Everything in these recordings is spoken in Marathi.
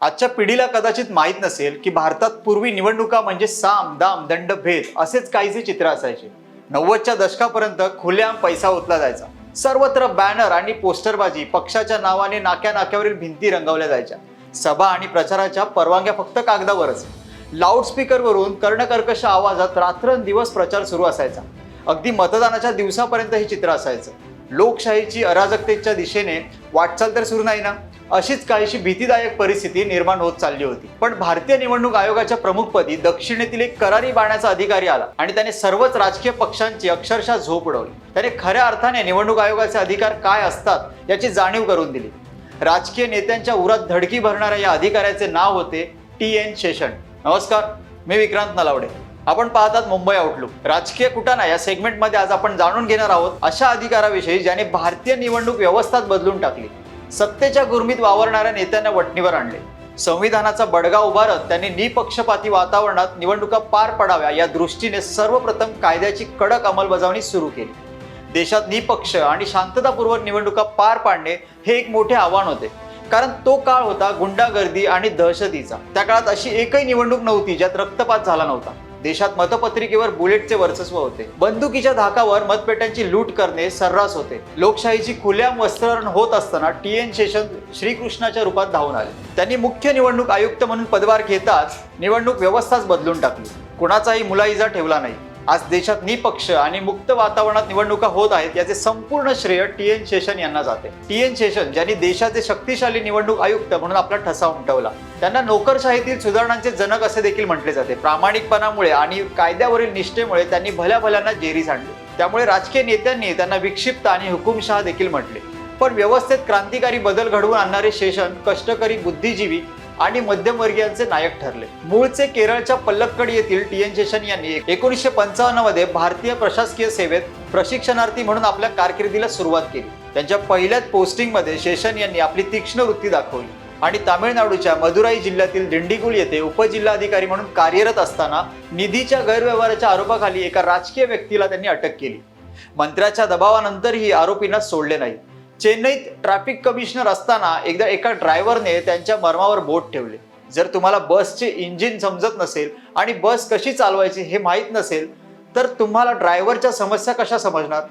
आजच्या पिढीला कदाचित माहीत नसेल की भारतात पूर्वी निवडणुका म्हणजे साम दाम दंड भेद असेच काहीसे चित्र असायचे। 90च्या दशकापर्यंत खुलेआम पैसा ओतला जायचा। सर्वत्र बॅनर आणि पोस्टरबाजी, पक्षाच्या नावाने नाक्या नाक्यावरील भिंती रंगवल्या जायच्या। सभा आणि प्रचाराच्या परवानग्या फक्त कागदावरच। लाऊडस्पीकरवरून कर्णकर्कश आवाजात रात्रंदिवस प्रचार सुरू असायचा। अगदी मतदानाच्या दिवसापर्यंत हे चित्र असायचं। लोकशाहीची अराजकतेच्या दिशेने वाटचाल तर सुरू नाही ना, अशीच काहीशी भीतीदायक परिस्थिती निर्माण होत चालली होती। पण भारतीय निवडणूक आयोगाच्या प्रमुखपदी दक्षिणेतील एक करारी बाण्याचा अधिकारी आला आणि त्याने सर्वच राजकीय पक्षांची अक्षरशः झोप उडवली। त्याने खऱ्या अर्थाने निवडणूक आयोगाचे अधिकार काय असतात याची जाणीव करून दिली। राजकीय नेत्यांच्या उरात धडकी भरणाऱ्या या अधिकाऱ्याचे नाव होते TN शेषन। नमस्कार, मी विक्रांत नलावडे। आपण पाहतात मुंबई आउटलुक। राजकीय कुटाणा या सेगमेंटमध्ये आज आपण जाणून घेणार आहोत अशा अधिकाराविषयी ज्याने भारतीय निवडणूक व्यवस्थाच बदलून टाकली। सत्तेच्या गुरमीत वावरणाऱ्या नेत्यांना वठणीवर आणले। संविधानाचा बडगा उभारत त्यांनी निपक्षपाती वातावरणात निवडणुका पार पडाव्या या दृष्टीने सर्वप्रथम कायद्याची कडक अंमलबजावणी सुरू केली। देशात निपक्ष आणि शांततापूर्वक निवडणुका पार पाडणे हे एक मोठे आव्हान होते, कारण तो काळ होता गुंडागर्दी आणि दहशतीचा। त्या काळात अशी एकही निवडणूक नव्हती ज्यात रक्तपात झाला नव्हता। देशात मतपत्रिकेवर बुलेटचे वर्चस्व होते। बंदुकीच्या धाकावर मतपेट्यांची लूट करणे सर्रास होते। लोकशाहीची खुलेआम वस्त्रहरण होत असताना TN शेषन श्रीकृष्णाच्या रूपात धावून आले। त्यांनी मुख्य निवडणूक आयुक्त म्हणून पदभार घेताच निवडणूक व्यवस्थाच बदलून टाकली। कुणाचाही मुलाइजा ठेवला नाही। आज देशात निपक्ष आणि मुक्त वातावरणात निवडणुका होत आहेत याचे संपूर्ण श्रेय TN शेषन यांना जाते। TN शेषन ज्यांनी देशाचे शक्तिशाली निवडणूक आयुक्त म्हणून आपला ठसा उमटवला। त्यांना नोकरशाहीतील सुधारणांचे जनक असे देखील म्हटले जाते। प्रामाणिकपणामुळे आणि कायद्यावरील निष्ठेमुळे त्यांनी भल्या भल्यांना जेरीस आणले। त्यामुळे राजकीय नेत्यांनी त्यांना विक्षिप्त आणि हुकुमशहा देखील म्हटले। पण व्यवस्थेत क्रांतिकारी बदल घडवून आणणारे शेषन कष्टकरी, बुद्धिजीवी आणि मध्यमवर्गीयांचे नायक ठरले। मूळचे केरळच्या पल्लक्कड येथील TN शेषन यांनी 1955 मध्ये भारतीय प्रशासकीय सेवेत प्रशिक्षणार्थी म्हणून आपल्या कारकिर्दीला सुरुवात केली। त्यांच्या पहिल्याच पोस्टिंगमध्ये शेषन यांनी आपली तीक्ष्ण वृत्ती दाखवली आणि तामिळनाडूच्या मदुराई जिल्ह्यातील दिंडीगुल येथे उपजिल्हाधिकारी म्हणून कार्यरत असताना निधीच्या गैरव्यवहाराच्या आरोपाखाली एका राजकीय व्यक्तीला त्यांनी अटक केली। मंत्र्याच्या दबावानंतरही आरोपींना सोडले नाही। चेन्नईत ट्रॅफिक कमिशनर असताना एकदा एका ड्रायव्हरने त्यांच्या मर्मावर बोट ठेवले। जर तुम्हाला बसचे इंजिन समजत नसेल आणि बस कशी चालवायची हे माहीत नसेल तर तुम्हाला ड्रायव्हरच्या समस्या कशा समजणार,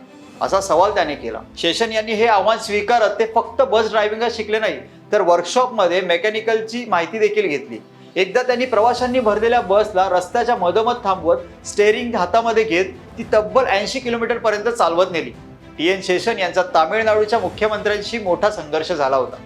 असा सवाल त्याने केला। शेषन यांनी हे आव्हान स्वीकारत ते फक्त बस ड्रायव्हिंगच शिकले नाही तर वर्कशॉपमध्ये मेकॅनिकलची माहिती देखील घेतली। एकदा त्यांनी प्रवाशांनी भरलेल्या बसला रस्त्याच्या मधोमध थांबवत स्टेअरिंग हातामध्ये घेत ती तब्बल 80 किलोमीटर पर्यंत चालवत नेली। TN शेषन यांचा तामिळनाडूच्या मुख्यमंत्र्यांशी मोठा संघर्ष झाला होता,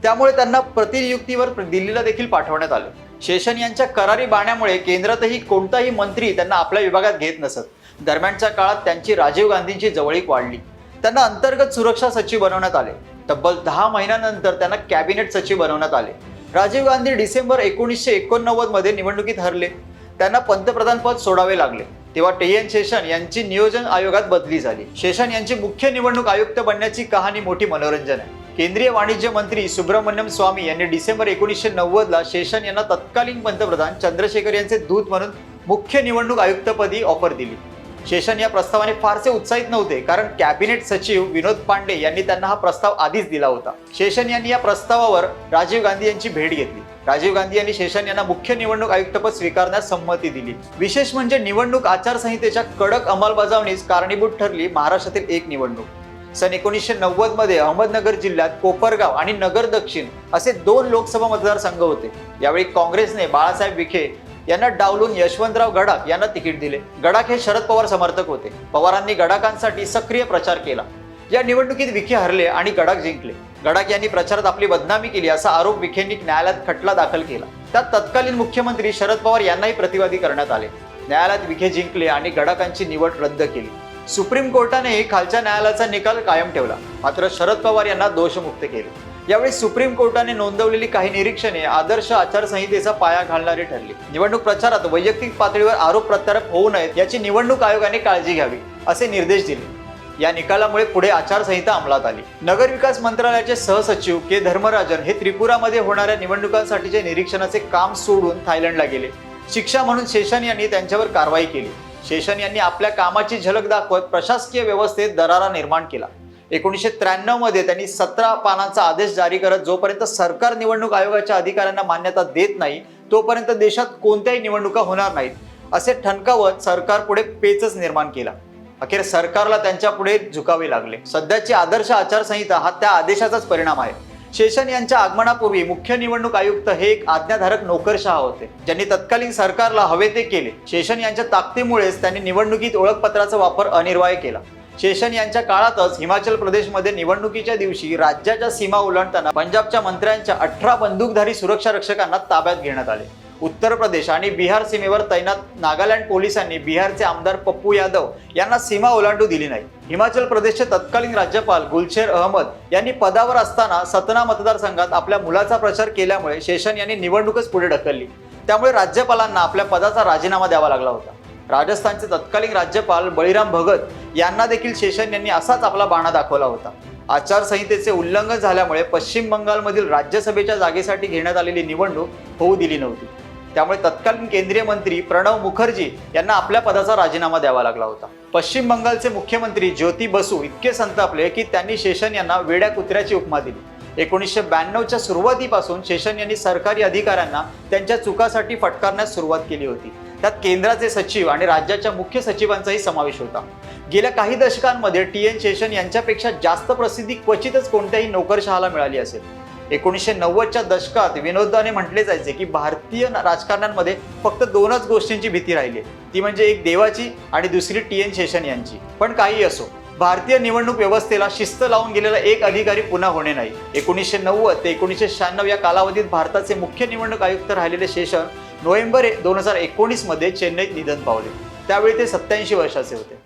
त्यामुळे त्यांना प्रतिनियुक्तीवर दिल्लीला देखील पाठवण्यात आले। शेषन यांच्या करारी बाण्यामुळे केंद्रातही कोणताही मंत्री त्यांना आपल्या विभागात घेत नसत। दरम्यानच्या काळात त्यांची राजीव गांधींची जवळीक वाढली। त्यांना अंतर्गत सुरक्षा सचिव बनवण्यात आले। तब्बल 10 महिन्यानंतर त्यांना कॅबिनेट सचिव बनवण्यात आले। राजीव गांधी डिसेंबर 1989 मध्ये निवडणुकीत हरले। त्यांना पंतप्रधान पद सोडावे लागले। तेव्हा TN शेषन यांची नियोजन आयोगात बदली झाली। शेषन यांची मुख्य निवडणूक आयुक्त बनण्याची कहाणी मोठी मनोरंजन आहे। केंद्रीय वाणिज्य मंत्री सुब्रमण्यम स्वामी यांनी डिसेंबर 1990 ला शेषन यांना तत्कालीन पंतप्रधान चंद्रशेखर यांचे दूत म्हणून मुख्य निवडणूक आयुक्तपदी ऑफर दिली। शेषन या प्रस्तावाने फारसे उत्साहित नव्हते, कारण कॅबिनेट सचिव विनोद पांडे यांनी त्यांना हा प्रस्ताव आधीच दिला होता। शेषन यांनी या प्रस्तावावर राजीव गांधी यांची भेट घेतली। राजीव गांधी यांनी शेषन यांना मुख्य निवडणूक आयुक्तपद स्वीकारण्यास संमती दिली। विशेष म्हणजे निवडणूक आचारसंहितेच्या कडक अंमलबजावणीस कारणीभूत ठरली महाराष्ट्रातील एक निवडणूक। सन 1990 मध्ये अहमदनगर जिल्ह्यात कोपरगाव आणि नगर दक्षिण असे 2 लोकसभा मतदारसंघ होते। यावेळी काँग्रेसने बाळासाहेब विखे यांना डावलून यशवंतराव गडाख यांना तिकीट दिले। गडाख हे शरद पवार समर्थक होते। पवारांनी गडाखांसाठी सक्रिय प्रचार केला। या निवडणुकीत विखे हरले आणि गडाख जिंकले। गडाख यांनी प्रचारात आपली बदनामी केली असा आरोप विखेंनी न्यायालयात खटला दाखल केला। त्यात तत्कालीन मुख्यमंत्री शरद पवार यांनाही प्रतिवादी करण्यात आले। न्यायालयात विखे जिंकले आणि गडाखांची निवड रद्द केली। सुप्रीम कोर्टानेही खालच्या न्यायालयाचा निकाल कायम ठेवला, मात्र शरद पवार यांना दोषमुक्त केले। यावेळी सुप्रीम कोर्टाने नोंदवलेली काही निरीक्षणे आदर्श आचारसंहितेचा पाया घालणारी ठरली। निवडणूक प्रचारात वैयक्तिक पातळीवर आरोप प्रत्यारोप होऊ नयेत याची निवडणूक आयोगाने काळजी घ्यावी असे निर्देश दिले। या निकालामुळे पुढे आचारसंहिता अंमलात आली। नगरविकास मंत्रालयाचे सहसचिव के धर्मराजन हे त्रिपुरामध्ये होणाऱ्या निवडणुकांसाठीचे निरीक्षणाचे काम सोडून थायलंडला गेले। शिक्षा म्हणून शेषन यांनी त्यांच्यावर कारवाई केली। शेषन यांनी आपल्या कामाची झलक दाखवत प्रशासकीय व्यवस्थेत दरारा निर्माण केला। 1993 मध्ये त्यांनी 17 पानांचा आदेश जारी करत जोपर्यंत सरकार निवडणूक आयोगाच्या अधिकाऱ्यांना मान्यता देत नाही तोपर्यंत देशात कोणत्याही निवडणुका होणार नाहीत असे ठणकावत सरकार पुढे पेचच निर्माण केला. अखेर सरकारला त्यांच्या पुढे झुकावे लागले. सध्याची आदर्श आचारसंहिता हा त्या आदेशाचाच परिणाम आहे. शेषन यांच्या आगमनापूर्वी मुख्य निवडणूक आयुक्त हे एक आज्ञाधारक नोकरशहा होते, ज्यांनी तत्कालीन सरकारला हवे ते केले. शेषन यांच्या ताकदीमुळेच त्यांनी निवडणुकीत ओळखपत्राचा वापर अनिवार्य केला. शेषन यांच्या काळातच हिमाचल प्रदेशमध्ये निवडणुकीच्या दिवशी राज्याच्या सीमा ओलांडताना पंजाबच्या मंत्र्यांच्या 18 बंदूकधारी सुरक्षा रक्षकांना ताब्यात घेण्यात आले. उत्तर प्रदेश आणि बिहार सीमेवर तैनात नागालँड पोलिसांनी बिहारचे आमदार पप्पू यादव यांना सीमा ओलांडू दिली नाही. हिमाचल प्रदेशचे तत्कालीन राज्यपाल गुलशेर अहमद यांनी पदावर असताना सतना मतदारसंघात आपल्या मुलाचा प्रचार केल्यामुळे शेषन यांनी निवडणूकच पुढे ढकलली. त्यामुळे राज्यपालांना आपल्या पदाचा राजीनामा द्यावा लागला होता. राजस्थानचे तत्कालीन राज्यपाल बळीराम भगत यांना देखील शेषन यांनी असाच आपला बाणा दाखवला होता. आचारसंहितेचे उल्लंघन झाल्यामुळे पश्चिम बंगालमधील राज्यसभेच्या जागेसाठी घेण्यात आलेली निवडणूक होऊ दिली नव्हती. त्यामुळे तत्कालीन केंद्रीय मंत्री प्रणव मुखर्जी यांना आपल्या पदाचा राजीनामा द्यावा लागला होता. पश्चिम बंगालचे मुख्यमंत्री ज्योती बसू इतके संतापले की त्यांनी शेषन यांना वेड्या कुत्र्याची उपमा दिली. 1992च्या सुरुवातीपासून शेषन यांनी सरकारी अधिकाऱ्यांना त्यांच्या चुकासाठी फटकारण्यास सुरुवात केली होती. त्यात केंद्राचे सचिव आणि राज्याच्या मुख्य सचिवांचाही समावेश होता. गेल्या काही दशकांमध्ये TN शेषन यांच्यापेक्षा जास्त प्रसिद्धी क्वचितच कोणत्याही नोकरशहाला मिळाली असेल. 1990च्या दशकात विनोदाने म्हटले जायचे की भारतीय राजकारण्यांमध्ये फक्त 2च गोष्टींची भीती राहिली, ती म्हणजे एक देवाची आणि दुसरी TN शेषन यांची. पण काही असो, भारतीय निवडणूक व्यवस्थेला शिस्त लावून गेलेला एक अधिकारी पुन्हा होणे नाही. 1990 ते 1996 या कालावधीत भारताचे मुख्य निवडणूक आयुक्त राहिलेले शेषन नोव्हेंबर 2019 मध्ये चेन्नईत निधन पावले. त्यावेळी ते 87 वर्षाचे होते.